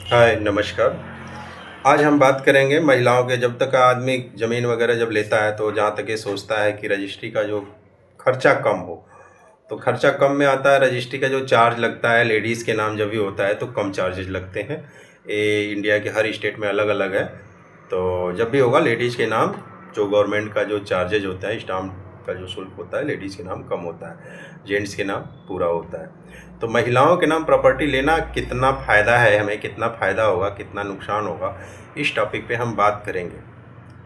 हाय, नमस्कार। आज हम बात करेंगे महिलाओं के। जब तक आदमी ज़मीन वगैरह जब लेता है तो जहाँ तक ये सोचता है कि रजिस्ट्री का जो खर्चा कम हो, तो खर्चा कम में आता है। रजिस्ट्री का जो चार्ज लगता है लेडीज़ के नाम जब भी होता है तो कम चार्जेज़ लगते हैं। ये इंडिया के हर स्टेट में अलग-अलग है। तो जब भी होगा लेडीज़ के नाम जो गवर्नमेंट का जो चार्जेज़ होता है, स्टाम्प का जो शुल्क होता है, लेडीज़ के नाम कम होता है, जेंट्स के नाम पूरा होता है। तो महिलाओं के नाम प्रॉपर्टी लेना कितना फ़ायदा है हमें, कितना फ़ायदा होगा, कितना नुकसान होगा, इस टॉपिक पे हम बात करेंगे।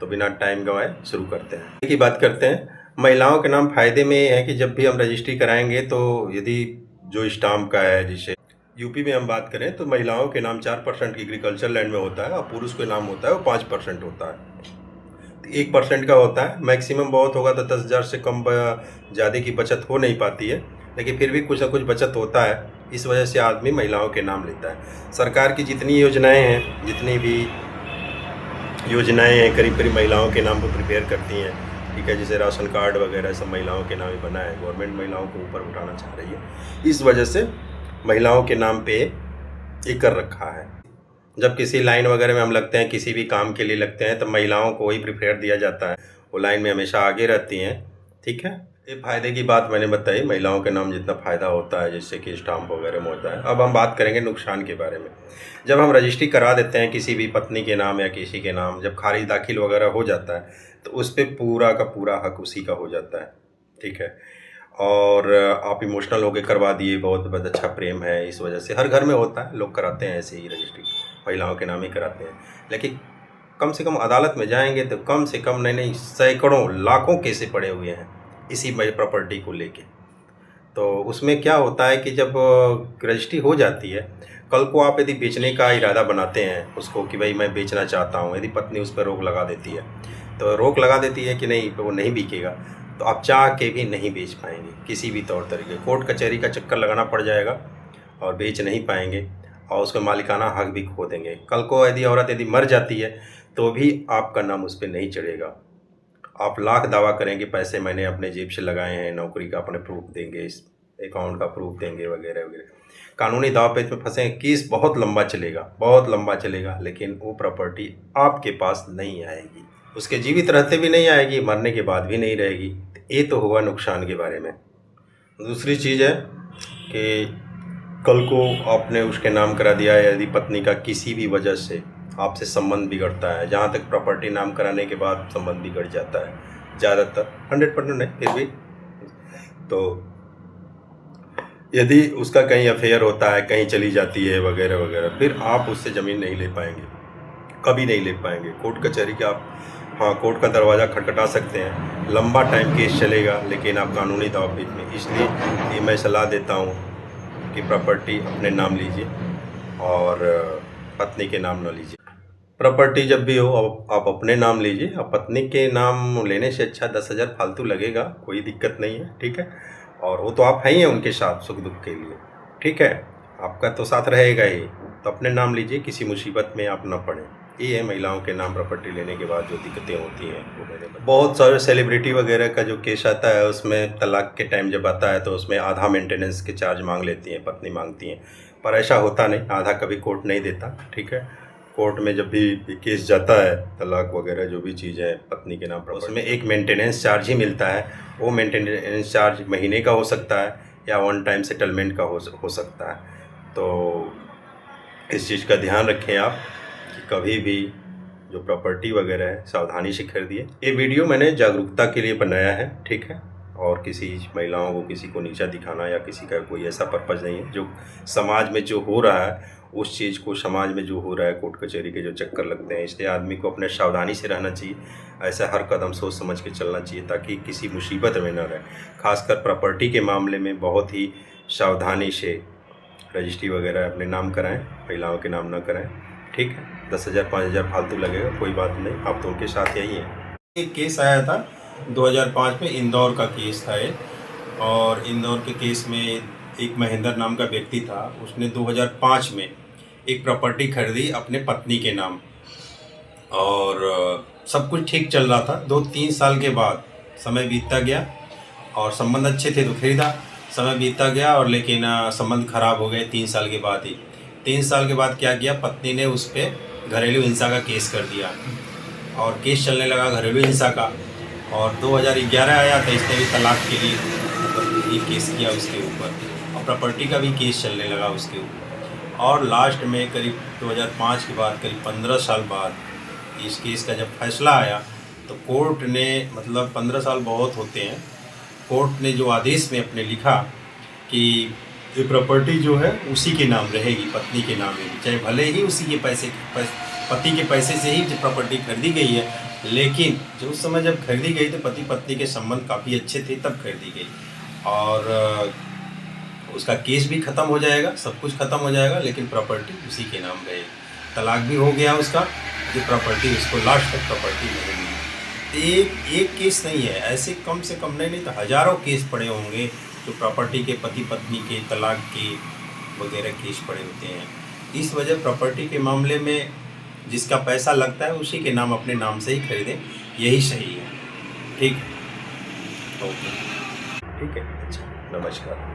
तो बिना टाइम गंवाए शुरू करते हैं। एक ही बात करते हैं। महिलाओं के नाम फ़ायदे में ये है कि जब भी हम रजिस्ट्री कराएंगे तो यदि जो स्टाम्प का है, जिसे यूपी में हम बात करें तो महिलाओं के नाम 4% एग्रीकल्चर लैंड में होता है और पुरुष के नाम होता है वो 5% होता है। 1% का होता है, मैक्सिमम बहुत होगा तो 10,000 से कम ज़्यादा की बचत हो नहीं पाती है, लेकिन फिर भी कुछ ना कुछ बचत होता है। इस वजह से आदमी महिलाओं के नाम लेता है। सरकार की जितनी योजनाएं हैं, जितनी भी योजनाएं हैं, करीब करीब महिलाओं के नाम पर प्रिपेयर करती हैं। ठीक है, जैसे राशन कार्ड वगैरह सब महिलाओं के नाम ही बना है। गवर्नमेंट महिलाओं को ऊपर उठाना चाह रही है, इस वजह से महिलाओं के नाम पे ये कर रखा है। जब किसी लाइन वगैरह में हम लगते हैं, किसी भी काम के लिए लगते हैं, तो महिलाओं को ही प्रिफेयर दिया जाता है। वो लाइन में हमेशा आगे रहती हैं। ठीक है, ये फ़ायदे की बात मैंने बताई। महिलाओं के नाम जितना फ़ायदा होता है, जैसे कि स्टाम्प वगैरह में होता है। अब हम बात करेंगे नुकसान के बारे में। जब हम रजिस्ट्री करा देते हैं किसी भी पत्नी के नाम या किसी के नाम, जब खारिज दाखिल वगैरह हो जाता है तो उस पर पूरा का पूरा हक उसी का हो जाता है। ठीक है, और आप इमोशनल होकर करवा दिए, बहुत बहुत अच्छा प्रेम है, इस वजह से हर घर में होता है, लोग कराते हैं ऐसे ही रजिस्ट्री, महिलाओं के नाम ही कराते हैं। लेकिन कम से कम अदालत में जाएंगे तो कम से कम नहीं सैकड़ों लाखों केसें पड़े हुए हैं इसी प्रॉपर्टी को लेके। तो उसमें क्या होता है कि जब रजिस्ट्री हो जाती है, कल को आप यदि बेचने का इरादा बनाते हैं उसको कि भाई मैं बेचना चाहता हूँ, यदि पत्नी उस पर रोक लगा देती है, तो रोक लगा देती है कि नहीं वो नहीं बिकेगा, तो आप चाह के भी नहीं बेच पाएंगे किसी भी तौर तरीके। कोर्ट कचहरी का चक्कर लगाना पड़ जाएगा और बेच नहीं पाएंगे, और उसका मालिकाना हक भी खो देंगे। कल को यदि औरत यदि मर जाती है तो भी आपका नाम उस पर नहीं चढ़ेगा। आप लाख दावा करेंगे पैसे मैंने अपने जेब से लगाए हैं, नौकरी का अपने प्रूफ देंगे, इस अकाउंट का प्रूफ देंगे वगैरह वगैरह। कानूनी दाव पेच में फंसे, केस बहुत लंबा चलेगा, बहुत लंबा चलेगा, लेकिन वो प्रॉपर्टी आपके पास नहीं आएगी। उसके जीवित रहते भी नहीं आएगी, मरने के बाद भी नहीं रहेगी। ये तो हुआ नुकसान के बारे में। दूसरी चीज़ है कि कल को आपने उसके नाम करा दिया, यदि पत्नी का किसी भी वजह से आपसे संबंध बिगड़ता है, जहाँ तक प्रॉपर्टी नाम कराने के बाद संबंध बिगड़ जाता है, ज़्यादातर 100% नहीं फिर भी, तो यदि उसका कहीं अफेयर होता है, कहीं चली जाती है वगैरह वगैरह, फिर आप उससे ज़मीन नहीं ले पाएंगे, कभी नहीं ले पाएंगे। कोर्ट कचहरी के आप, हाँ, कोर्ट का दरवाज़ा खटखटा सकते हैं, लंबा टाइम केस चलेगा, लेकिन आप कानूनी दावपेच में। इसलिए ये मैं सलाह देता हूँ कि प्रॉपर्टी अपने नाम लीजिए और पत्नी के नाम न लीजिए। प्रॉपर्टी जब भी हो आप अपने नाम लीजिए। अब पत्नी के नाम लेने से अच्छा 10,000 फालतू लगेगा, कोई दिक्कत नहीं है। ठीक है, और वो तो आप हैं ही हैं उनके साथ सुख दुख के लिए। ठीक है, आपका तो साथ रहेगा ही, तो अपने नाम लीजिए, किसी मुसीबत में आप न पड़ें। ये है महिलाओं के नाम प्रॉपर्टी लेने के बाद जो दिक्कतें होती हैं वो मैंने बहुत सारे सेलिब्रिटी वगैरह का जो केस आता है, उसमें तलाक के टाइम जब आता है तो उसमें आधा मेंटेनेंस के चार्ज मांग लेती हैं, पत्नी मांगती हैं, पर ऐसा होता नहीं, आधा कभी कोर्ट नहीं देता। ठीक है, कोर्ट में जब भी केस जाता है, तलाक वगैरह जो भी चीज़ है पत्नी के नाम पर, उसमें एक मेंटेनेंस चार्ज ही मिलता है। वो मेंटेनेंस चार्ज महीने का हो सकता है या वन टाइम सेटलमेंट का हो सकता है। तो इस चीज़ का ध्यान रखें आप कि कभी भी जो प्रॉपर्टी वगैरह है सावधानी से खरीदिए। ये वीडियो मैंने जागरूकता के लिए बनाया है। ठीक है, और किसी महिलाओं को किसी को नीचा दिखाना या किसी का कोई ऐसा पर्पज़ नहीं है। जो समाज में जो हो रहा है उस चीज़ को, समाज में जो हो रहा है, कोर्ट कचहरी के जो चक्कर लगते हैं, इसलिए आदमी को अपने सावधानी से रहना चाहिए। ऐसा हर कदम सोच समझ के चलना चाहिए ताकि किसी मुसीबत में न रहे। खासकर प्रॉपर्टी के मामले में बहुत ही सावधानी से रजिस्ट्री वगैरह अपने नाम कराएं, महिलाओं के नाम ना कराएं। ठीक है, 10,000 5,000 फालतू लगेगा, कोई बात नहीं, आप तो उनके साथ यही हैं। एक केस आया था 2005 में, इंदौर का केस था ये, और इंदौर के केस में एक महेंद्र नाम का व्यक्ति था। उसने 2005 में एक प्रॉपर्टी खरीदी अपने पत्नी के नाम, और सब कुछ ठीक चल रहा था। 2-3 साल के बाद समय बीतता गया और संबंध अच्छे थे तो खरीदा। समय बीतता गया और लेकिन संबंध खराब हो गए 3 साल के बाद ही। 3 साल के बाद क्या किया, पत्नी ने उस पर घरेलू हिंसा का केस कर दिया और केस चलने लगा घरेलू हिंसा का। और 2011 आया तो इसने भी तलाक के लिए मतलब ये केस किया उसके ऊपर, और प्रॉपर्टी का भी केस चलने लगा उसके ऊपर। और लास्ट में करीब 2005 के बाद करीब 15 साल बाद इस केस का जब फैसला आया तो कोर्ट ने, मतलब 15 साल बहुत होते हैं, कोर्ट ने जो आदेश में अपने लिखा कि ये प्रॉपर्टी जो है उसी के नाम रहेगी, पत्नी के नाम रहेगी, चाहे भले ही उसी के पति के पैसे से ही प्रॉपर्टी खरीदी गई है, लेकिन जो उस समय जब खरीदी गई तो पति पत्नी के संबंध काफ़ी अच्छे थे तब खरीदी गई। और उसका केस भी ख़त्म हो जाएगा, सब कुछ ख़त्म हो जाएगा, लेकिन प्रॉपर्टी उसी के नाम रहेगी। तलाक भी हो गया उसका, जो प्रॉपर्टी उसको लास्ट तक प्रॉपर्टी नहीं मिली। एक केस नहीं है, ऐसे कम से कम नहीं तो हज़ारों केस पड़े होंगे जो प्रॉपर्टी के, पति पत्नी के, तलाक के वगैरह केस पड़े होते हैं। इस वजह प्रॉपर्टी के मामले में जिसका पैसा लगता है उसी के नाम, अपने नाम से ही खरीदें, यही सही है। ठीक, ओके, ठीक है, अच्छा, नमस्कार।